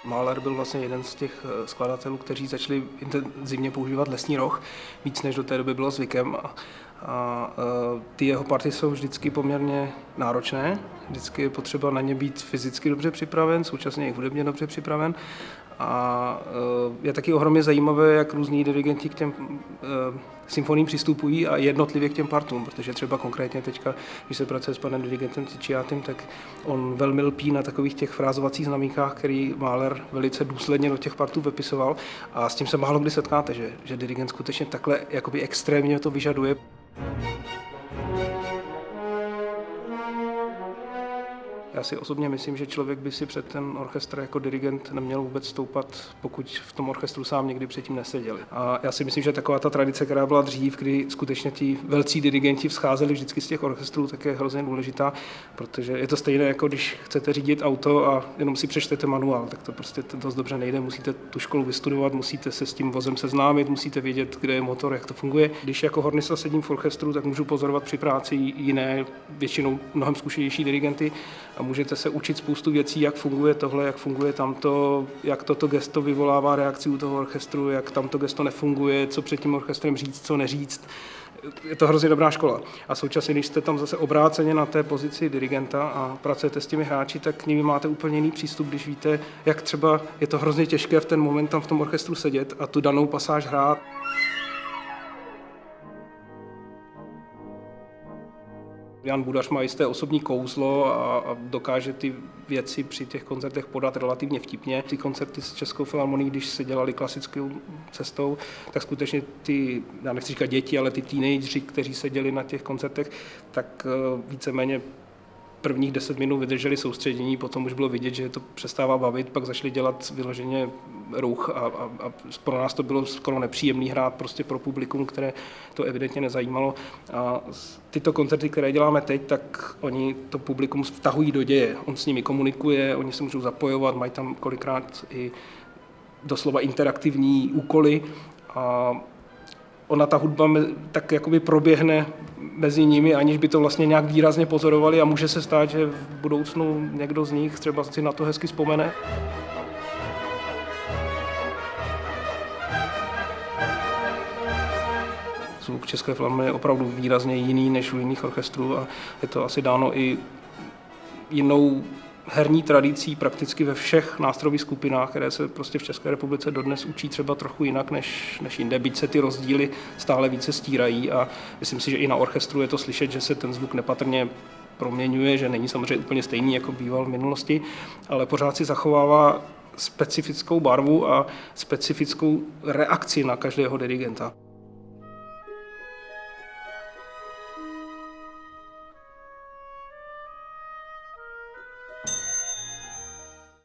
Mahler byl vlastně jeden z těch skladatelů, kteří začali intenzivně používat lesní roh, víc než do té doby bylo zvykem. A ty jeho party jsou vždycky poměrně náročné, vždycky je potřeba na ně být fyzicky dobře připraven, současně i hudebně dobře připraven. A je taky ohromně zajímavé, jak různí dirigenti k těm symfoniím přistupují a jednotlivě k těm partům, protože třeba konkrétně teďka, když se pracuje s panem dirigentem Cicciatim, tak on velmi lpí na takových těch frázovacích znamínkách, který Mahler velice důsledně do těch partů vypisoval a s tím se málo kdy setkáte, že dirigent skutečně takhle jakoby extrémně to vyžaduje. Já si osobně myslím, že člověk by si před ten orchestr jako dirigent neměl vůbec stoupat, pokud v tom orchestru sám někdy předtím neseděli. A já si myslím, že taková ta tradice, která byla dřív, kdy skutečně ti velcí dirigenti vzcházeli vždycky z těch orchestrů, tak je hrozně důležitá, protože je to stejné, jako když chcete řídit auto a jenom si přečtete manuál, tak to prostě dost dobře nejde. Musíte tu školu vystudovat, musíte se s tím vozem seznámit, musíte vědět, kde je motor, jak to funguje. Když jako hornista sedím v orchestru, tak můžu pozorovat při práci jiné, většinou mnohem zkušenější dirigenty a můžete se učit spoustu věcí, jak funguje tohle, jak funguje tamto, jak toto gesto vyvolává reakci u toho orchestru, jak tamto gesto nefunguje, co před tím orchestrem říct, co neříct. Je to hrozně dobrá škola. A současně, když jste tam zase obráceně na té pozici dirigenta a pracujete s těmi hráči, tak k nimi máte úplně jiný přístup, když víte, jak třeba je to hrozně těžké v ten moment tam v tom orchestru sedět a tu danou pasáž hrát. Jan Budař má jisté osobní kouzlo a dokáže ty věci při těch koncertech podat relativně vtipně. Ty koncerty s Českou filharmonií, když se dělali klasickou cestou, tak skutečně ty, já nechci říkat děti, ale ty teenageři, kteří seděli na těch koncertech, tak víceméně prvních 10 minut vydrželi soustředění, potom už bylo vidět, že to přestává bavit, pak začali dělat vyloženě ruch a pro nás to bylo skoro nepříjemný hrát prostě pro publikum, které to evidentně nezajímalo. A tyto koncerty, které děláme teď, tak oni to publikum vtahují do děje. On s nimi komunikuje, oni se můžou zapojovat, mají tam kolikrát i doslova interaktivní úkoly a ona ta hudba tak jakoby proběhne mezi nimi, aniž by to vlastně nějak výrazně pozorovali a může se stát, že v budoucnu někdo z nich třeba si na to hezky vzpomene. Zvuk České filharmonie je opravdu výrazně jiný než u jiných orchestrů a je to asi dáno i jinou herní tradicí prakticky ve všech nástrojových skupinách, které se prostě v České republice dodnes učí třeba trochu jinak než jinde, byť se ty rozdíly stále více stírají a myslím si, že i na orchestru je to slyšet, že se ten zvuk nepatrně proměňuje, že není samozřejmě úplně stejný, jako býval v minulosti, ale pořád si zachovává specifickou barvu a specifickou reakci na každého dirigenta.